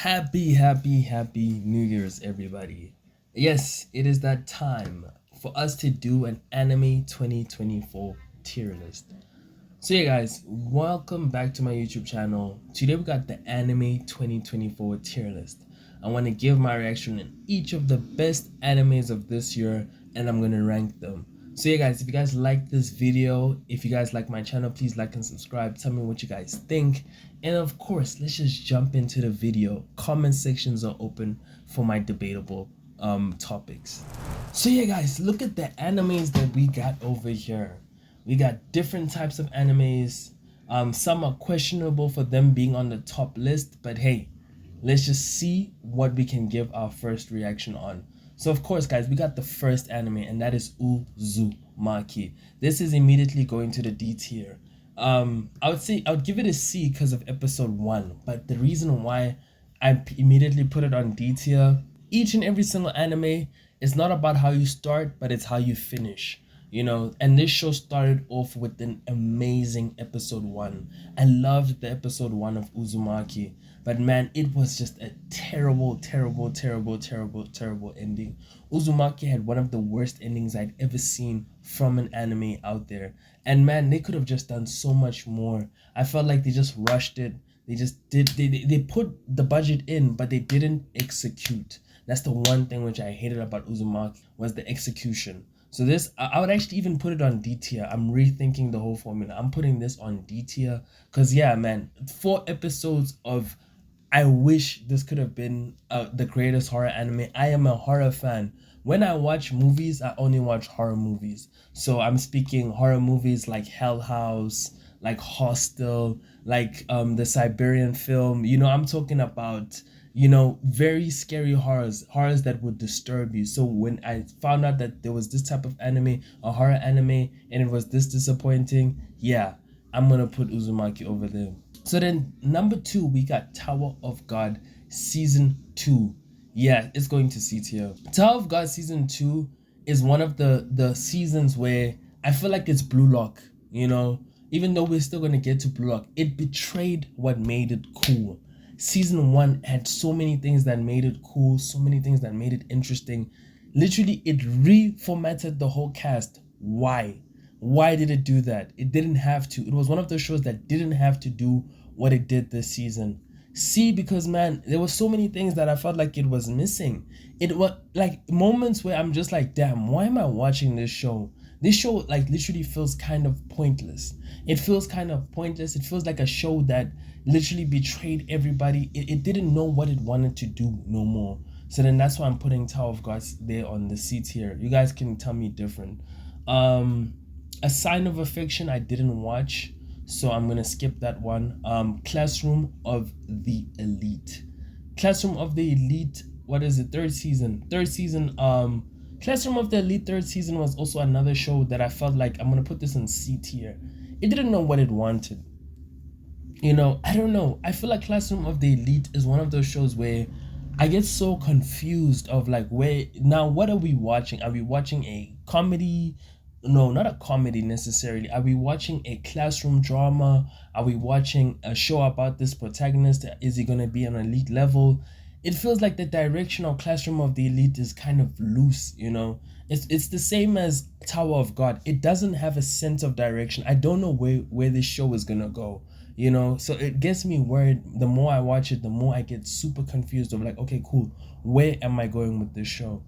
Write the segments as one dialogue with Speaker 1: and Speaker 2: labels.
Speaker 1: Happy New Year's, everybody. Yes, it is that time for us to do an anime 2024 tier list. So, yeah, guys, welcome back to my YouTube channel. Today, we got the anime 2024 tier list. I want to give my reaction on each of the best animes of this year, and I'm going to rank them. So yeah, guys, if you guys like this video, if you guys like my channel, please like and subscribe. Tell me what you guys think. And of course, let's just jump into the video. Comment sections are open for my debatable topics. So yeah, guys, look at the animes that we got over here. We got different types of animes. Some are questionable for them being on the top list, but hey, let's just see what we can give our first reaction on. So of course, guys, we got the first anime, and that is Uzumaki. This is immediately going to the D tier. I would give it a C because of episode 1, but the reason why I immediately put it on D tier, each and every single anime is not about how you start, but it's how you finish. And this show started off with an amazing episode 1. I loved the episode 1 of Uzumaki, but man, it was just a terrible ending. Uzumaki had one of the worst endings I'd ever seen from an anime out there, and man, they could have just done so much more. I felt like they just rushed it. They put the budget in, but they didn't execute. That's the one thing which I hated about Uzumaki, was the execution. So this, I would actually even put it on D tier. I'm rethinking the whole formula. I'm putting this on D tier because yeah, man, 4 episodes of, I wish this could have been the greatest horror anime. I am a horror fan. When I watch movies, I only watch horror movies. So I'm speaking horror movies like Hell House, like Hostel, like the Siberian film. I'm talking about very scary horrors that would disturb you. So when I found out that there was this type of anime, a horror anime, and it was this disappointing, yeah, I'm gonna put Uzumaki over there. So then number 2, we got Tower of God season 2. Yeah, it's going to C tier. Tower of God season 2 is one of the seasons where I feel like it's Blue Lock. Even though we're still gonna get to Blue Lock, it betrayed what made it cool. Season 1 had so many things that made it cool, so many things that made it interesting. Literally, it reformatted the whole cast. Why? Why did it do that? It didn't have to. It was one of those shows that didn't have to do what it did this season. See, because man, there were so many things that I felt like it was missing. It was like moments where I'm just like, damn, why am I watching this show? This show like literally feels kind of pointless. It feels kind of pointless. It feels like a show that literally betrayed everybody. It didn't know what it wanted to do no more. So then that's why I'm putting Tower of God there on the C tier. You guys can tell me different. A Sign of Affection I didn't watch, so I'm gonna skip that one. Classroom of the Elite. Classroom of the Elite, what is it? Third season. Classroom of the Elite third season was also another show that I felt like I'm gonna put this in C tier. It didn't know what it wanted. I don't know. I feel like Classroom of the Elite is one of those shows where I get so confused of like, what are we watching? Are we watching a comedy? No, not a comedy necessarily. Are we watching a classroom drama? Are we watching a show about this protagonist? Is he going to be on an elite level? It feels like the direction of Classroom of the Elite is kind of loose, It's the same as Tower of God. It doesn't have a sense of direction. I don't know where this show is going to go, So it gets me worried. The more I watch it, the more I get super confused of like, okay, cool. Where am I going with this show?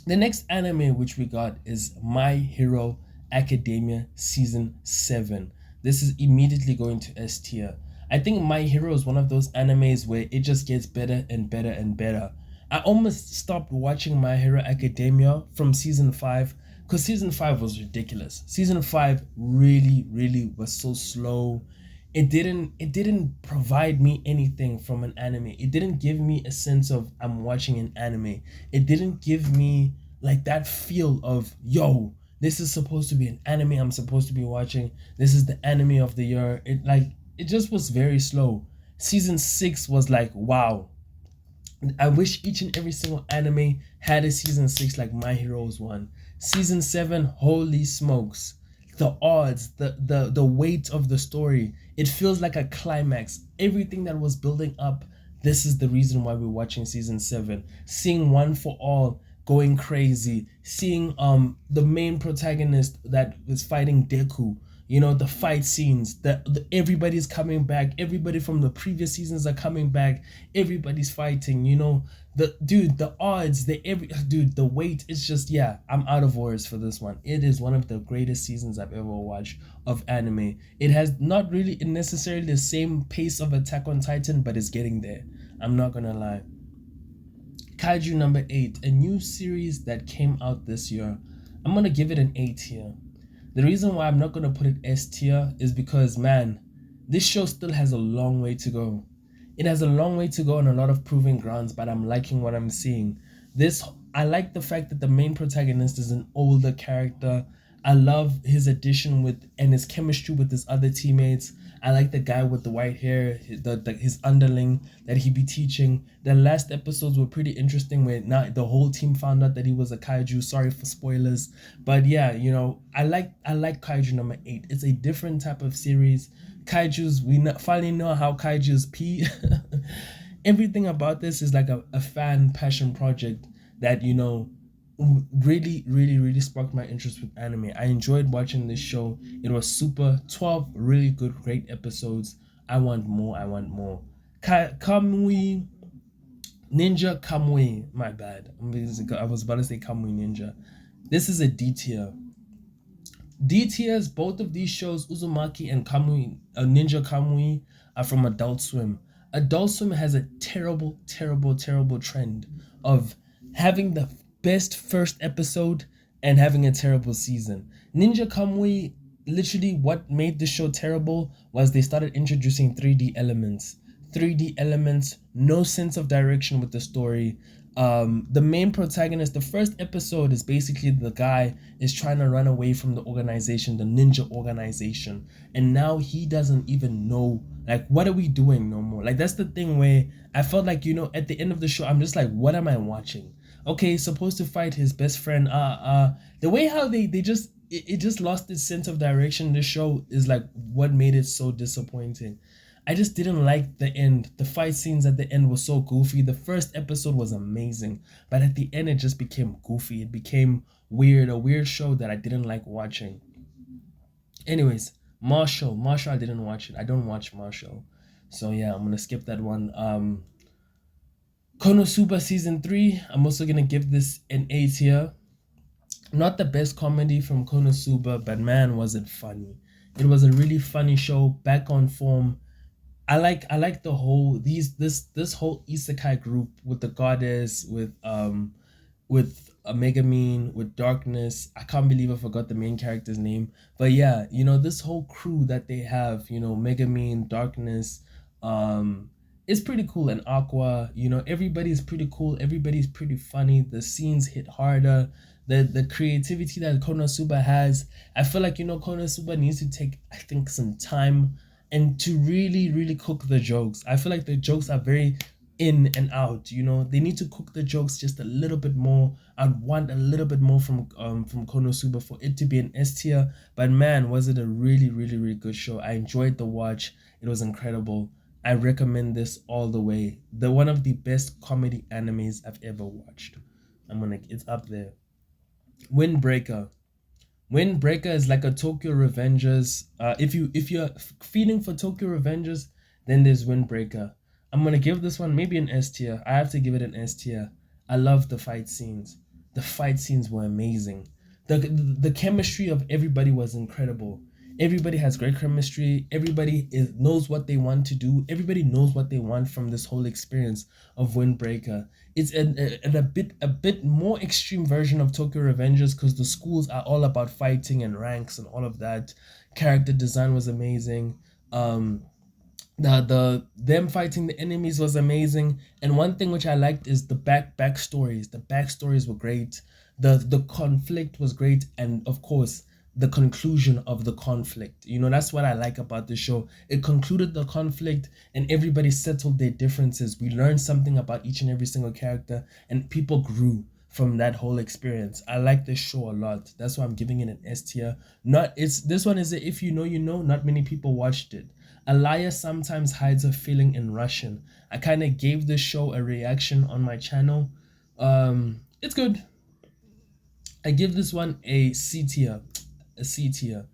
Speaker 1: The next anime which we got is My Hero Academia Season 7. This is immediately going to S tier. I think My Hero is one of those animes where it just gets better and better and better. I almost stopped watching My Hero Academia from season 5 because season 5 was ridiculous. Season 5 really was so slow. It didn't provide me anything from an anime. It didn't give me a sense of I'm watching an anime. It didn't give me like that feel of, yo, this is supposed to be an anime I'm supposed to be watching. This is the anime of the year. It just was very slow. Season 6 was like, wow. I wish each and every single anime had a season 6 like My Hero's one. Season 7, holy smokes. The odds, the weight of the story. It feels like a climax. Everything that was building up this is the reason why we're watching season 7. Seeing One for All going crazy, seeing the main protagonist that is fighting Deku, the fight scenes, the everybody's coming back, everybody from the previous seasons are coming back, everybody's fighting, the odds, the weight. It's just, yeah, I'm out of words for this one. It is one of the greatest seasons I've ever watched of anime. It has not really necessarily the same pace of Attack on Titan, but it's getting there. I'm not gonna lie. Kaiju number 8, a new series that came out this year. I'm gonna give it an A tier. The reason why I'm not gonna put it S tier is because, man, this show still has a long way to go. It has a long way to go on a lot of proving grounds, but I'm liking what I'm seeing. I like the fact that the main protagonist is an older character. I love his addition and his chemistry with his other teammates. I like the guy with the white hair, his underling that he be teaching. The last episodes were pretty interesting where now the whole team found out that he was a kaiju. Sorry for spoilers. But yeah, I like Kaiju number 8. It's a different type of series. Kaijus, finally know how kaijus pee. Everything about this is like a fan passion project that, really, really, really sparked my interest with anime. I enjoyed watching this show. It was super. 12 really good, great episodes. I want more. Kamui Ninja Kamui. My bad. I was about to say Kamui Ninja. This is a D tier. D tiers, both of these shows, Uzumaki and Ninja Kamui, are from Adult Swim. Adult Swim has a terrible, terrible, terrible trend of having the best first episode and having a terrible season. Ninja Kamui, literally what made the show terrible was they started introducing 3D elements. No sense of direction with the story. The main protagonist, the first episode is basically the guy is trying to run away from the organization, the ninja organization, and now he doesn't even know, like, what are we doing no more. Like, that's the thing where I felt like, at the end of the show, I'm just like, what am I watching? Okay, he's supposed to fight his best friend. The way how they just it just lost its sense of direction. This show is like what made it so disappointing. I just didn't like the end. The fight scenes at the end were so goofy. The first episode was amazing, but at the end it just became goofy. It became weird, a weird show that I didn't like watching. Anyways, Marshall, I didn't watch it. I don't watch Marshall. So yeah, I'm gonna skip that one. Konosuba season 3, I'm also gonna give this an A tier. Not the best comedy from Konosuba, but man, was it funny. It was a really funny show, back on form. I like the whole this whole isekai group with the goddess, with a Megamine, with Darkness. I can't believe I forgot the main character's name. But yeah, this whole crew that they have, Megamine, Darkness, it's pretty cool. And Aqua, everybody's pretty cool, everybody's pretty funny. The scenes hit harder. The creativity that Konosuba has, I feel like Konosuba needs to take, I think, some time and to really, really cook the jokes. I feel like the jokes are very in and out. They need to cook the jokes just a little bit more. I'd want a little bit more from Konosuba for it to be an S tier. But man, was it a really, really, really good show. I enjoyed the watch. It was incredible. I recommend this all the way. One of the best comedy animes I've ever watched. It's up there. Windbreaker. Windbreaker is like a Tokyo Revengers. If you're feeling for Tokyo Revengers, then there's Windbreaker. I'm gonna give this one maybe an S tier. I have to give it an S tier. I love the fight scenes. The fight scenes were amazing. The chemistry of everybody was incredible. Everybody has great chemistry. Everybody knows what they want to do. Everybody knows what they want from this whole experience of Windbreaker. It's a bit more extreme version of Tokyo Revengers because the schools are all about fighting and ranks and all of that. Character design was amazing. Them fighting the enemies was amazing. And one thing which I liked is the backstories. The backstories were great. The conflict was great, and of course the conclusion of the conflict. That's what I like about the show. It concluded the conflict and everybody settled their differences. We learned something about each and every single character, and people grew from that whole experience. I like this show a lot. That's why I'm giving it an S tier. This one is a if you know, not many people watched it. Alaya sometimes hides a feeling in Russian. I kind of gave this show a reaction on my channel. It's good. I give this one a C tier. A C tier.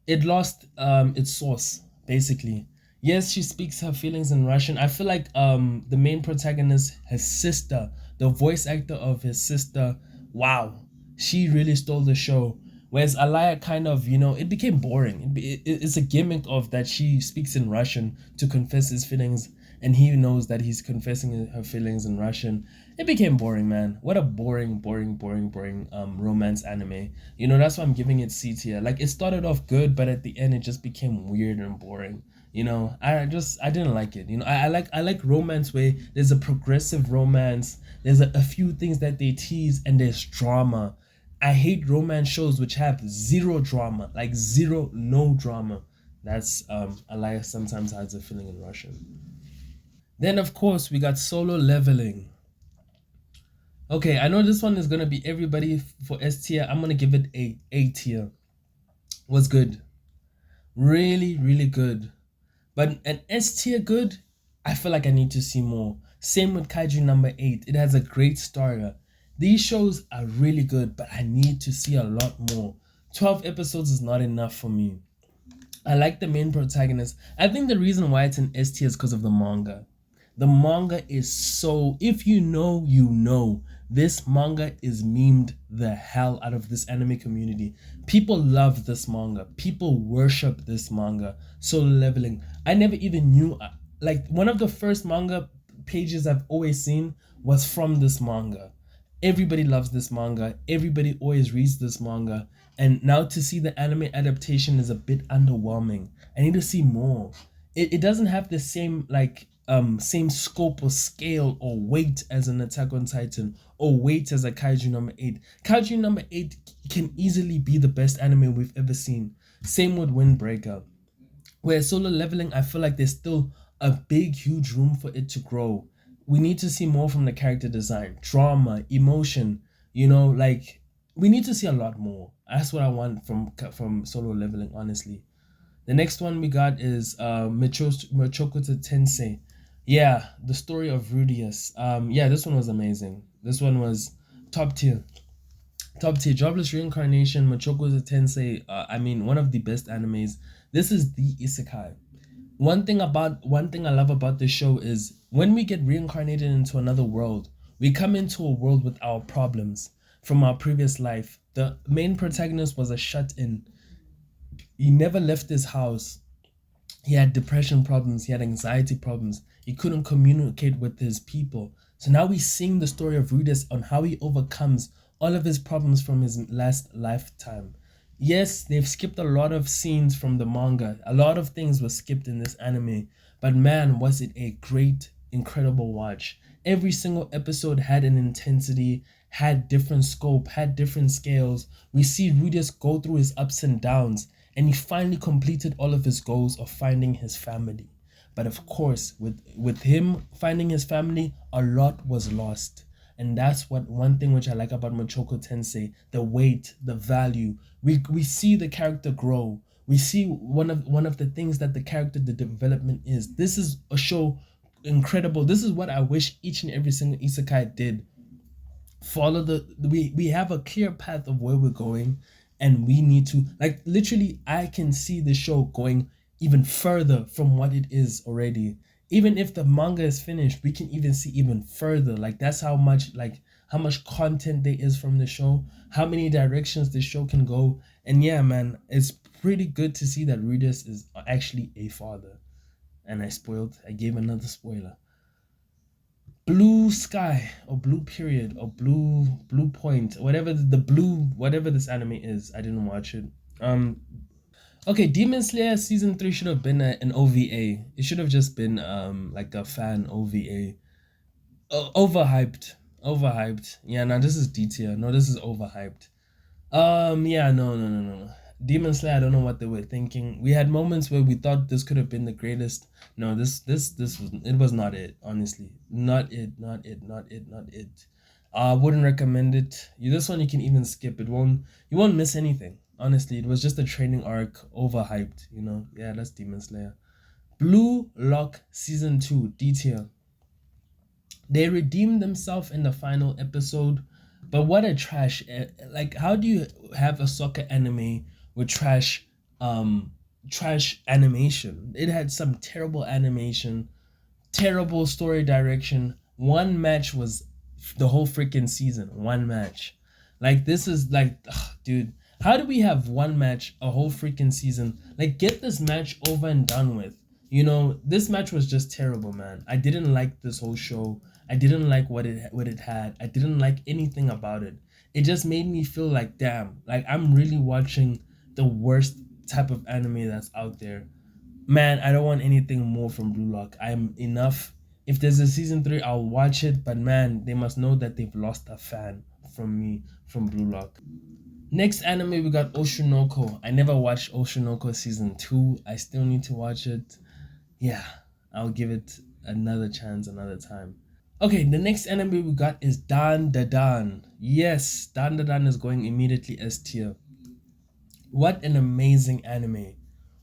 Speaker 1: It lost its source, basically. Yes, she speaks her feelings in Russian. I feel like the main protagonist, his sister, the voice actor of his sister, wow, she really stole the show. Whereas Alaya kind of, it became boring. It's a gimmick of that she speaks in Russian to confess his feelings, and he knows that he's confessing her feelings in Russian. It became boring, man. What a boring romance anime. That's why I'm giving it C tier. Like, it started off good, but at the end it just became weird and boring. I didn't like it. I like romance where there's a progressive romance, there's a few things that they tease, and there's drama. I hate romance shows which have zero drama, like zero, no drama. That's Alaya sometimes has a feeling in Russian. Then of course we got Solo Leveling. Okay, I know this one is gonna be everybody for S tier. I'm gonna give it A tier. Was good, really, really good. But an S tier good, I feel like I need to see more. Same with Kaiju number 8. It has a great story. These shows are really good, but I need to see a lot more. 12 episodes is not enough for me. I like the main protagonist. I think the reason why it's an S tier is because of the manga. The manga is so, if you know, you know. This manga is memed the hell out of this anime community. People love this manga. People worship this manga. Solo Leveling. I never even knew, like, one of the first manga pages I've always seen was from this manga. Everybody loves this manga. Everybody always reads this manga. And now to see the anime adaptation is a bit underwhelming. I need to see more. It doesn't have the same same scope or scale or weight as an Attack on Titan or weight as a Kaiju number 8. Kaiju number 8 can easily be the best anime we've ever seen. Same with Windbreaker. Where Solo Leveling, I feel like there's still a big, huge room for it to grow. We need to see more from the character design, drama, emotion. Like, we need to see a lot more. That's what I want from Solo Leveling, honestly. The next one we got is Machoku Tensei. Yeah, the story of Rudius. Yeah, this one was amazing. This one was top tier. Top tier. Jobless Reincarnation, Machoku Tensei. I mean, one of the best animes. This is the isekai. One thing I love about this show is when we get reincarnated into another world, we come into a world with our problems from our previous life. The main protagonist was a shut-in. He never left his house. He had depression problems, he had anxiety problems, he couldn't communicate with his people. So now we're seeing the story of Rudius on how he overcomes all of his problems from his last lifetime. Yes, they've skipped a lot of scenes from the manga. A lot of things were skipped in this anime. But man, was it a great, incredible watch. Every single episode had an intensity, had different scope, had different scales. We see Rudius go through his ups and downs, and he finally completed all of his goals of finding his family. But of course, with him finding his family, a lot was lost. And that's one thing which I like about Machoku Tensei, the weight, the value. We see the character grow. We see one of the things that the character, the development is. This is a show incredible. This is what I wish each and every single isekai did. Follow we have a clear path of where we're going, and we need to, like, literally I can see the show going even further from what it is already. Even if the manga is finished, we can even see even further. Like, that's how much content there is from the show, how many directions the show can go. And yeah, man, it's pretty good to see that Rudius is actually a father. And I gave another spoiler. Blue Sky or Blue Period or Blue Point, whatever this anime is. I didn't watch it. Okay, Demon Slayer season 3 should have been an OVA. It should have just been like a fan OVA. Overhyped. Yeah, no, this is D tier. No, this is overhyped. Yeah, no. Demon Slayer, I don't know what they were thinking. We had moments where we thought this could have been the greatest. No, this was not it, honestly. Not it. I wouldn't recommend it. This one you can even skip. You won't miss anything. Honestly, it was just a training arc, overhyped, Yeah, that's Demon Slayer. Blue Lock Season 2 detail. They redeemed themselves in the final episode, but what a trash! Like, how do you have a soccer anime with um, trash animation? It had some terrible animation, terrible story direction. One match was the whole freaking season. One match. Like, this is like, ugh, dude. How do we have one match a whole freaking season? Like, get this match over and done with. This match was just terrible, man. I didn't like this whole show. I didn't like what it had. I didn't like anything about it. It just made me feel like, damn, like I'm really watching the worst type of anime that's out there. Man, I don't want anything more from Blue Lock. I'm enough. If there's a season 3, I'll watch it, but man, they must know that they've lost a fan from me from Blue Lock. Next anime we got Oshinoko. I never watched Oshinoko season 2. I still need to watch it. Yeah, I'll give it another chance another time. Okay, the next anime we got is Ddan. Yes, Ddan is going immediately S tier. What an amazing anime.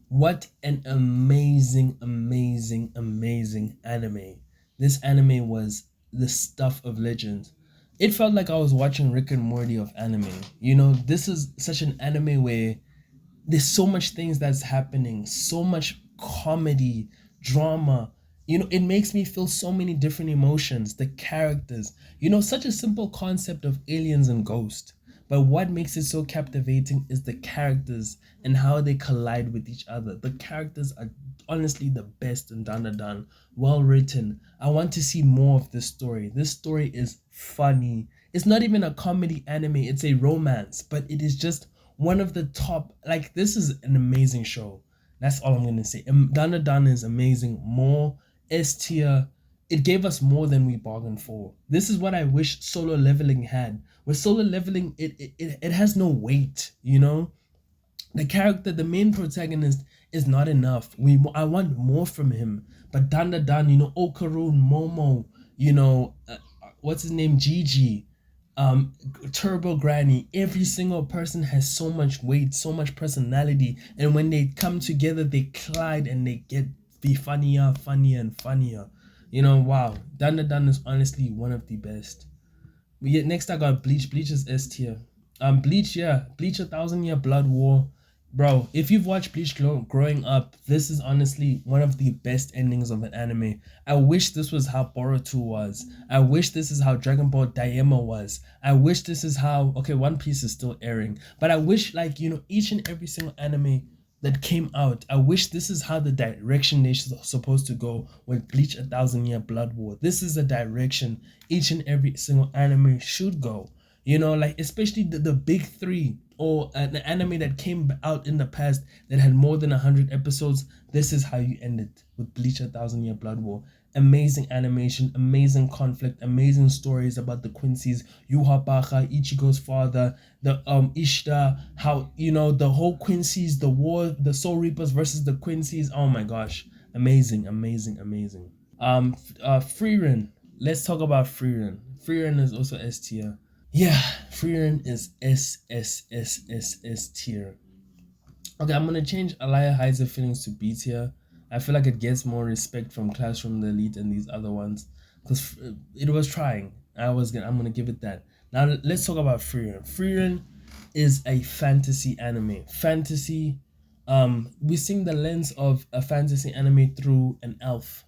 Speaker 1: What an amazing, amazing, amazing anime. This anime was the stuff of legends. It felt like I was watching Rick and Morty of anime. This is such an anime where there's so much things that's happening, so much comedy, drama. It makes me feel so many different emotions, the characters. Such a simple concept of aliens and ghosts. But what makes it so captivating is the characters and how they collide with each other. The characters are honestly the best in Dan. Well written. I want to see more of this story. This story is funny. It's not even a comedy anime, it's a romance, but it is just one of the top. Like, this is an amazing show. That's all I'm gonna say. Dan is amazing. More S tier. It gave us more than we bargained for. This is what I wish Solo Leveling had. With Solo Leveling, it has no weight. The character, the main protagonist, is not enough. I want more from him. But Dan, Okarun, Momo, what's his name, Gigi, Turbo Granny. Every single person has so much weight, so much personality, and when they come together, they collide and they be funnier, funnier, and funnier. Wow, Dan is honestly one of the best. Next I got Bleach. Bleach is S tier. Bleach, yeah, Bleach 1,000 Year Blood War. Bro, if you've watched Bleach growing up, this is honestly one of the best endings of an anime. I wish this was how Boruto was. I wish this is how Dragon Ball Daima was. I wish this is how, okay, One Piece is still airing, but I wish, like, each and every single anime that came out, I wish this is how the direction they're supposed to go with Bleach 1,000 Year Blood War. This is the direction each and every single anime should go. Like, especially the big three, or an anime that came out in the past that had more than 100 episodes. This is how you end it with Bleach 1,000 Year Blood War. Amazing animation, amazing conflict, amazing stories about the Quincy's, Yuha Baja, Ichigo's father, the Ishida, how the whole Quincy's, the war, the Soul Reapers versus the Quincy's. Oh my gosh, amazing, amazing, amazing. Frieren. Let's talk about Frieren. Frieren is also S tier. Yeah, Frieren is S tier. Okay, I'm gonna change Alaya Heiser feelings to B tier. I feel like it gets more respect from Classroom the Elite and these other ones because it was trying. I'm gonna give it that. Now let's talk about Frieren. Frieren is a fantasy anime. Fantasy. We seeing the lens of a fantasy anime through an elf,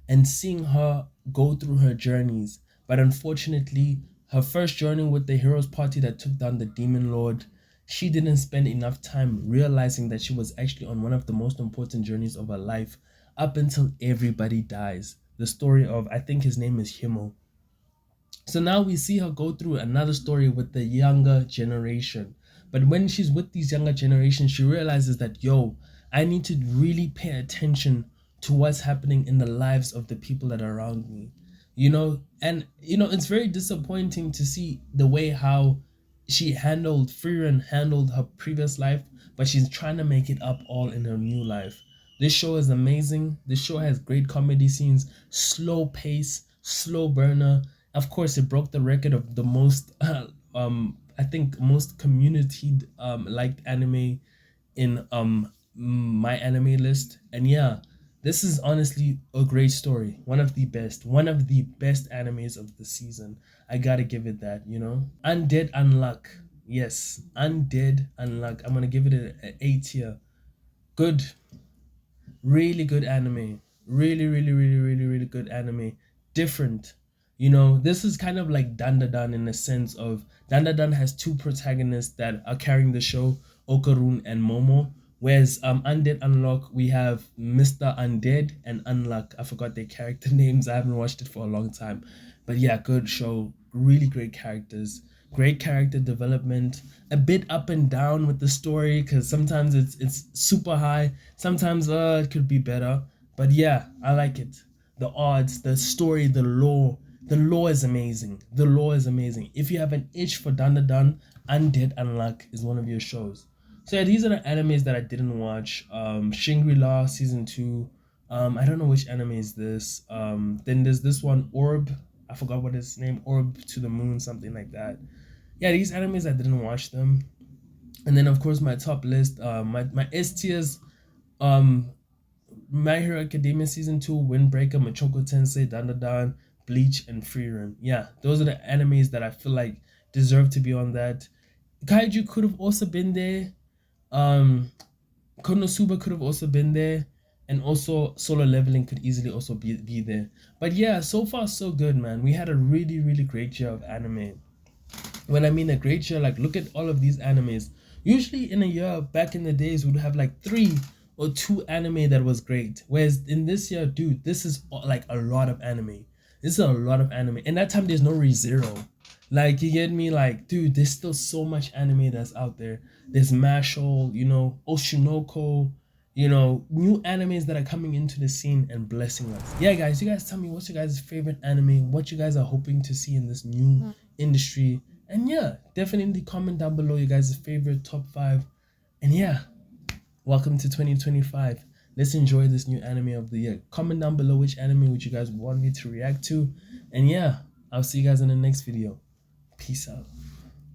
Speaker 1: and seeing her go through her journeys. But unfortunately, her first journey with the heroes party that took down the demon lord, she didn't spend enough time realizing that she was actually on one of the most important journeys of her life up until everybody dies. The story of, I think his name is Himo. So now we see her go through another story with the younger generation. But when she's with these younger generations, she realizes that, yo, I need to really pay attention to what's happening in the lives of the people that are around me. And it's very disappointing to see the way how Frieren handled her previous life, but she's trying to make it up all in her new life. This show is amazing. This show has great comedy scenes, slow pace, slow burner. Of course, it broke the record of the most, I think, most community liked anime in my anime list. And yeah, This is honestly a great story. One of the best. One of the best animes of the season. I gotta give it that, you know? Undead Unlock. Yes, Undead Unlock. I'm gonna give it an A tier. Good. Really good anime. Really good anime. Different. You know, this is kind of like Dandadan in the sense of Dandadan has two protagonists that are carrying the show, Okarun and Momo. Whereas Undead Unlock, we have Mr. Undead and Unlock. I forgot their character names. I haven't watched it for a long time. But yeah, good show. Really great characters. Great character development. A bit up and down with the story because sometimes it's super high. Sometimes it could be better. But yeah, I like it. The odds, the story, the lore. The lore is amazing. The lore is amazing. If you have an itch for Dandadan, Undead Unlock is one of your shows. So yeah, these are the animes that I didn't watch. Shangri-La season 2. I don't know which anime is this. Then there's this one, Orb. I forgot what its name. Orb to the Moon, something like that. Yeah, these animes I didn't watch them. And then of course my top list, my S tiers, um, My Hero Academia season 2, Windbreaker, Makan Tensei, Dandadan, Bleach, and Fran. Yeah, those are the animes that I feel like deserve to be on that. Kaiju could have also been there. Um, Konosuba could have also been there, and also Solo Leveling could easily also be there. But yeah, so far so good, man. We had a really great year of anime. When I mean a great year, like look at all of these animes. Usually in a year back in the days, we'd have like 3 or 2 anime that was great. Whereas in this year, dude, this is like a lot of anime. This is a lot of anime. And that time there's no ReZero. Like you get me, like, dude, there's still so much anime that's out there. There's Mashal, you know, Oshinoko, you know, new animes that are coming into the scene and blessing us. Yeah, guys, you guys tell me what's your guys' favorite anime, what you guys are hoping to see in this new industry. And yeah, definitely comment down below your guys' favorite top 5. And yeah, welcome to 2025. Let's enjoy this new anime of the year. Comment down below which anime would you guys want me to react to. And yeah, I'll see you guys in the next video. Peace out.